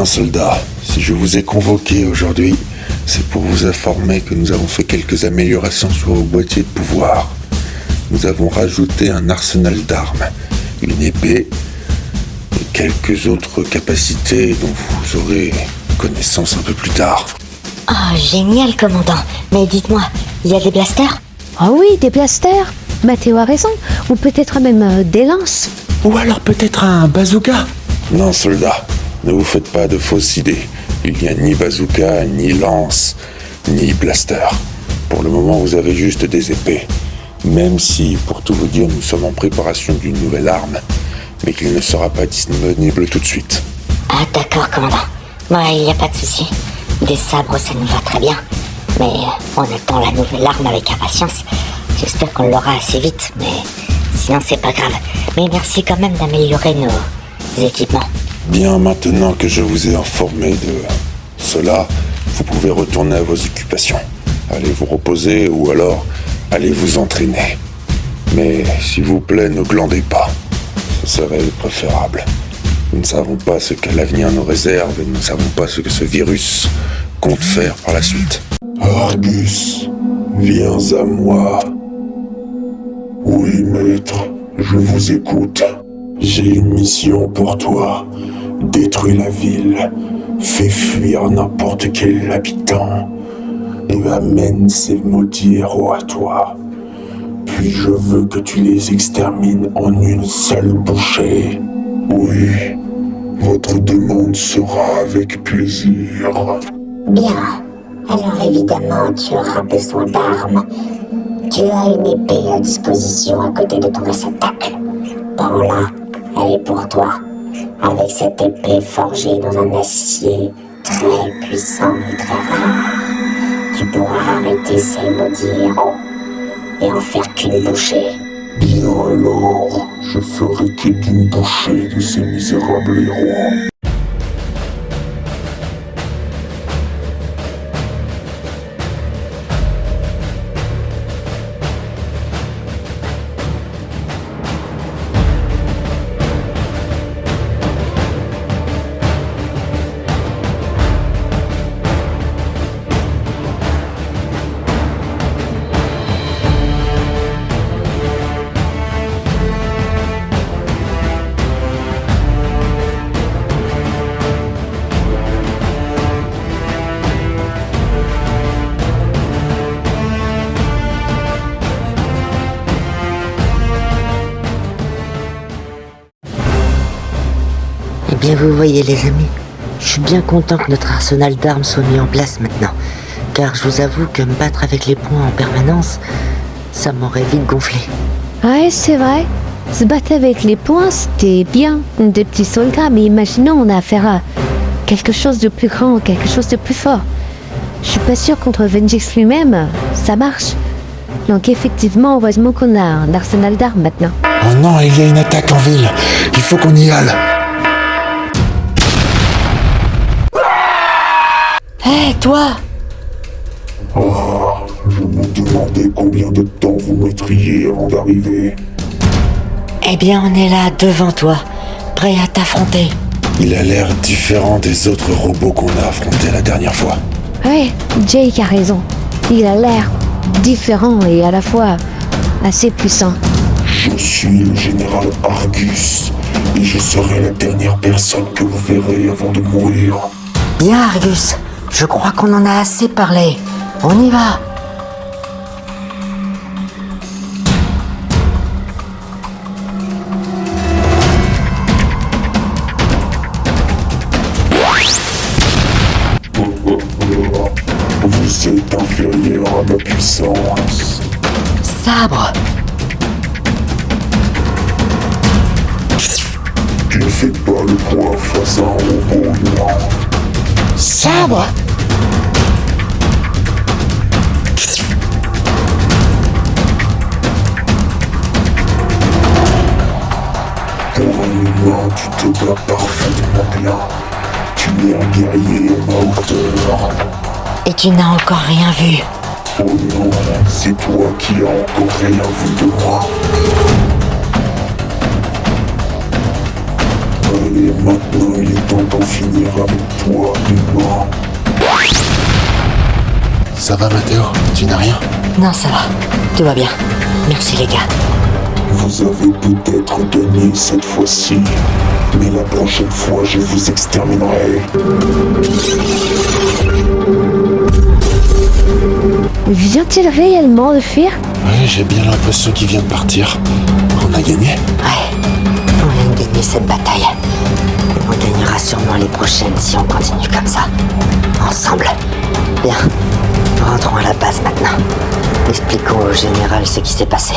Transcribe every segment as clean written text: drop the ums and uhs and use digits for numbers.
Bien, soldat, si je vous ai convoqué aujourd'hui, c'est pour vous informer que nous avons fait quelques améliorations sur vos boîtiers de pouvoir. Nous avons rajouté un arsenal d'armes, une épée et quelques autres capacités dont vous aurez connaissance un peu plus tard. Oh, génial, commandant. Mais dites-moi, il y a des blasters? Ah oui, des blasters. Mathéo a raison. Ou peut-être même des lances. Ou alors peut-être un bazooka. Non, soldat, ne vous faites pas de fausses idées. Il n'y a ni bazooka, ni lance, ni blaster. Pour le moment, vous avez juste des épées. Même si, pour tout vous dire, nous sommes en préparation d'une nouvelle arme, mais qu'il ne sera pas disponible tout de suite. Ah, d'accord, commandant. Ouais, il n'y a pas de souci. Des sabres, ça nous va très bien. Mais on attend la nouvelle arme avec impatience. J'espère qu'on l'aura assez vite, mais sinon c'est pas grave. Mais merci quand même d'améliorer nos équipements. Bien, maintenant que je vous ai informé de cela, vous pouvez retourner à vos occupations. Allez vous reposer ou alors allez vous entraîner. Mais s'il vous plaît, ne glandez pas. Ce serait préférable. Nous ne savons pas ce que l'avenir nous réserve et nous ne savons pas ce que ce virus compte faire par la suite. Argus, viens à moi. Oui, maître, je vous écoute. J'ai une mission pour toi. Détruis la ville, fais fuir n'importe quel habitant et amène ces maudits héros à toi. Puis je veux que tu les extermines en une seule bouchée. Oui, votre demande sera avec plaisir. Bien. Alors évidemment, tu auras besoin d'armes. Tu as une épée à disposition à côté de ton réceptacle. Bon là, elle est pour toi. Avec cette épée forgée dans un acier très puissant et très rare, tu pourras arrêter ces maudits héros et en faire qu'une bouchée. Bien alors, je ferai qu'une bouchée de ces misérables héros. Eh bien vous voyez les amis, je suis bien content que notre arsenal d'armes soit mis en place maintenant, car je vous avoue que me battre avec les poings en permanence, ça m'aurait vite gonflé. Ouais, c'est vrai. Se battre avec les poings, c'était bien, des petits soldats, mais imaginons on a affaire à quelque chose de plus grand, quelque chose de plus fort. Je suis pas sûre contre Vengix lui-même, ça marche. Donc effectivement, heureusement qu'on a un arsenal d'armes maintenant. Oh non, il y a une attaque en ville. Il faut qu'on y aille. Hé, toi! Oh, je me demandais combien de temps vous mettriez avant d'arriver. Eh bien on est là, devant toi, prêt à t'affronter. Il a l'air différent des autres robots qu'on a affrontés la dernière fois. Ouais, Jake a raison. Il a l'air différent et à la fois assez puissant. Je suis le général Argus et je serai la dernière personne que vous verrez avant de mourir. Bien Argus, je crois qu'on en a assez parlé. On y va! Vous êtes inférieur à ma puissance. Sabre! Tu ne fais pas le poids face à un robot humain. Sabre! Pour un humain, tu te bats parfaitement bien. Tu es un guerrier à ma hauteur. Et tu n'as encore rien vu. Oh non, c'est toi qui as encore rien vu de moi. Allez, maintenant il est temps d'en finir avec toi, humain. Ça va, Mathéo? Tu n'as rien? Non, ça va. Tout va bien. Merci les gars. Vous avez peut-être gagné cette fois-ci, mais la prochaine fois je vous exterminerai. Vient-il réellement de fuir? Oui, j'ai bien l'impression qu'il vient de partir. On a gagné? Ouais, on vient de gagner cette bataille. On gagnera sûrement les prochaines si on continue comme ça. Ensemble. Bien. Rentrons à la base maintenant. Expliquons au général ce qui s'est passé.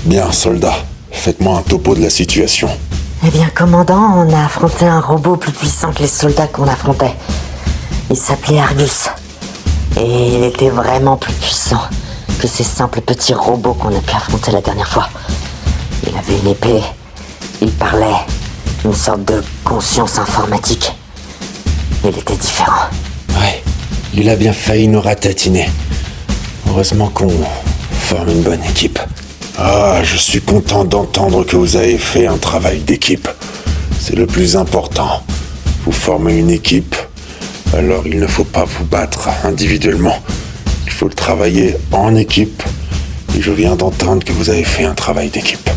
Bien, soldat, faites-moi un topo de la situation. Eh bien, commandant, on a affronté un robot plus puissant que les soldats qu'on affrontait. Il s'appelait Argus. Et il était vraiment plus puissant que ces simples petits robots qu'on a pu affronter la dernière fois. Il avait une épée, il parlait, une sorte de conscience informatique. Il était différent. Ouais, il a bien failli nous ratatiner. Heureusement qu'on forme une bonne équipe. Ah, je suis content d'entendre que vous avez fait un travail d'équipe. C'est le plus important. Vous formez une équipe, alors il ne faut pas vous battre individuellement. Il faut le travailler en équipe. Et je viens d'entendre que vous avez fait un travail d'équipe.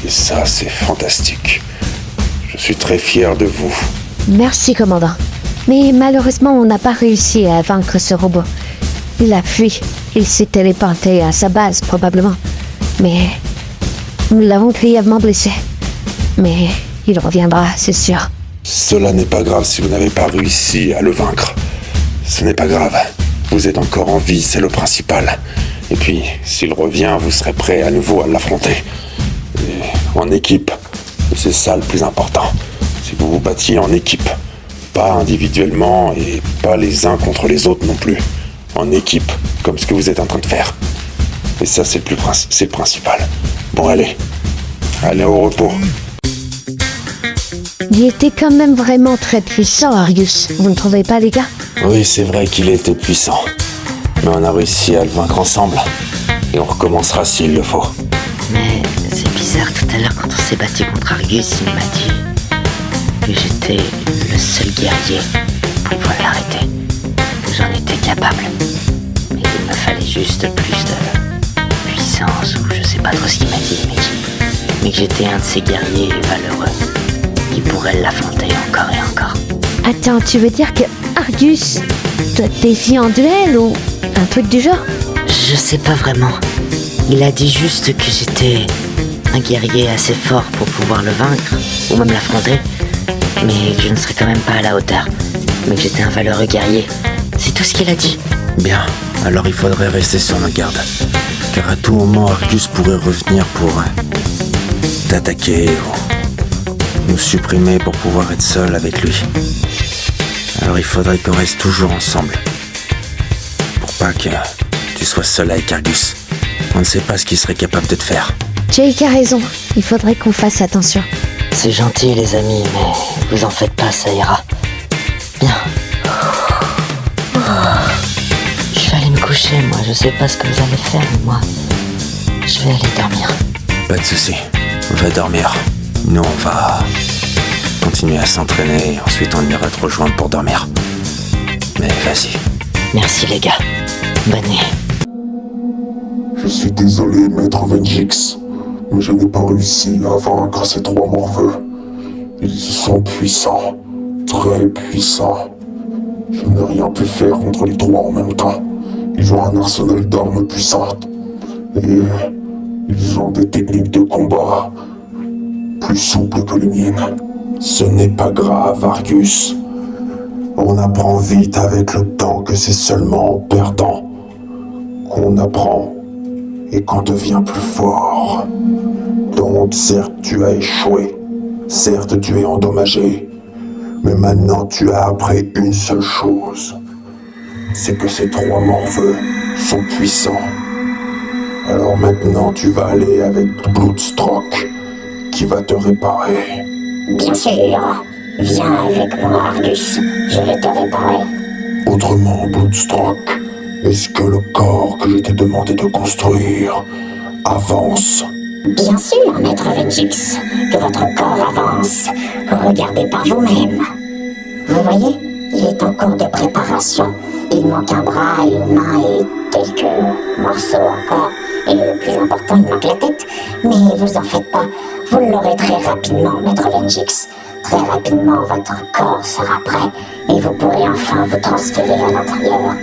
Et ça, c'est fantastique. Je suis très fier de vous. Merci, commandant. Mais malheureusement, on n'a pas réussi à vaincre ce robot. Il a fui. Il s'est téléporté à sa base, probablement. Mais nous l'avons grièvement blessé. Mais il reviendra, c'est sûr. Cela n'est pas grave si vous n'avez pas réussi à le vaincre. Ce n'est pas grave. Vous êtes encore en vie, c'est le principal. Et puis, s'il revient, vous serez prêt à nouveau à l'affronter. Et en équipe. Et c'est ça le plus important. Si vous vous battiez en équipe. Pas individuellement et pas les uns contre les autres non plus. En équipe, comme ce que vous êtes en train de faire. Et ça, c'est le principal. Bon, allez. Allez au repos. Il était quand même vraiment très puissant, Argus. Vous ne trouvez pas, les gars? Oui, c'est vrai qu'il était puissant. Mais on a réussi à le vaincre ensemble. Et on recommencera s'il le faut. Mais c'est bizarre, tout à l'heure quand on s'est battu contre Argus, il m'a dit que j'étais le seul guerrier pour pouvoir l'arrêter. J'en étais capable. Mais il me fallait juste plus de puissance, ou je sais pas trop ce qu'il m'a dit, mais que j'étais un de ces guerriers valeureux qui pourraient l'affronter encore et encore. Attends, tu veux dire que Argus te défie en duel ou un truc du genre? Je sais pas vraiment. Il a dit juste que j'étais un guerrier assez fort pour pouvoir le vaincre, ou même l'affronter, mais que je ne serais quand même pas à la hauteur, mais que j'étais un valeureux guerrier. C'est tout ce qu'il a dit. Bien, alors il faudrait rester sur nos gardes. Car à tout moment, Argus pourrait revenir pour t'attaquer ou nous supprimer pour pouvoir être seul avec lui. Alors il faudrait qu'on reste toujours ensemble. Pour pas que tu sois seul avec Argus. On ne sait pas ce qu'il serait capable de te faire. Jake a raison. Il faudrait qu'on fasse attention. C'est gentil les amis, mais vous en faites pas, ça ira. Bien. Je vais aller me coucher, moi. Je sais pas ce que vous allez faire, mais moi, je vais aller dormir. Pas de soucis. Va dormir. Nous, on va continuer à s'entraîner et ensuite on ira te rejoindre pour dormir. Mais vas-y. Merci les gars. Bonne nuit. Je suis désolé, maître Vengix, mais je n'ai pas réussi à vaincre ces trois morveux. Ils sont puissants, très puissants. Je n'ai rien pu faire contre les trois en même temps. Ils ont un arsenal d'armes puissantes. Et ils ont des techniques de combat plus souples que les miennes. Ce n'est pas grave, Argus. On apprend vite avec le temps que c'est seulement en perdant qu'on apprend et qu'on devient plus fort. Donc certes tu as échoué, certes tu es endommagé, mais maintenant tu as appris une seule chose, c'est que ces trois morveux sont puissants. Alors maintenant tu vas aller avec Bloodstock qui va te réparer. Bien sûr. Viens avec moi, Argus. Je vais te réparer. Autrement, Bloodstock, est-ce que le corps que je t'ai demandé de construire avance? Bien sûr, maître Vengix, que votre corps avance. Regardez par vous-même. Vous voyez, il est en cours de préparation. Il manque un bras et une main et quelques morceaux encore. Et le plus important, il manque la tête. Mais vous en faites pas, vous l'aurez très rapidement, maître Vengix. Très rapidement, votre corps sera prêt et vous pourrez enfin vous transférer à l'intérieur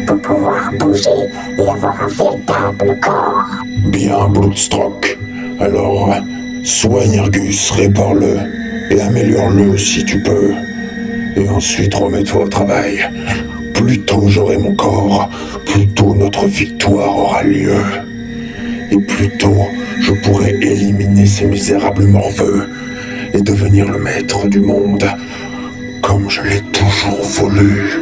pour pouvoir bouger et avoir un véritable corps. Bien, Bloodstock. Alors, soigne Argus, répare-le et améliore-le si tu peux. Et ensuite, remets-toi au travail. Plus tôt j'aurai mon corps, plus tôt notre victoire aura lieu. Et plus tôt je pourrai éliminer ces misérables morveux et devenir le maître du monde, comme je l'ai toujours voulu.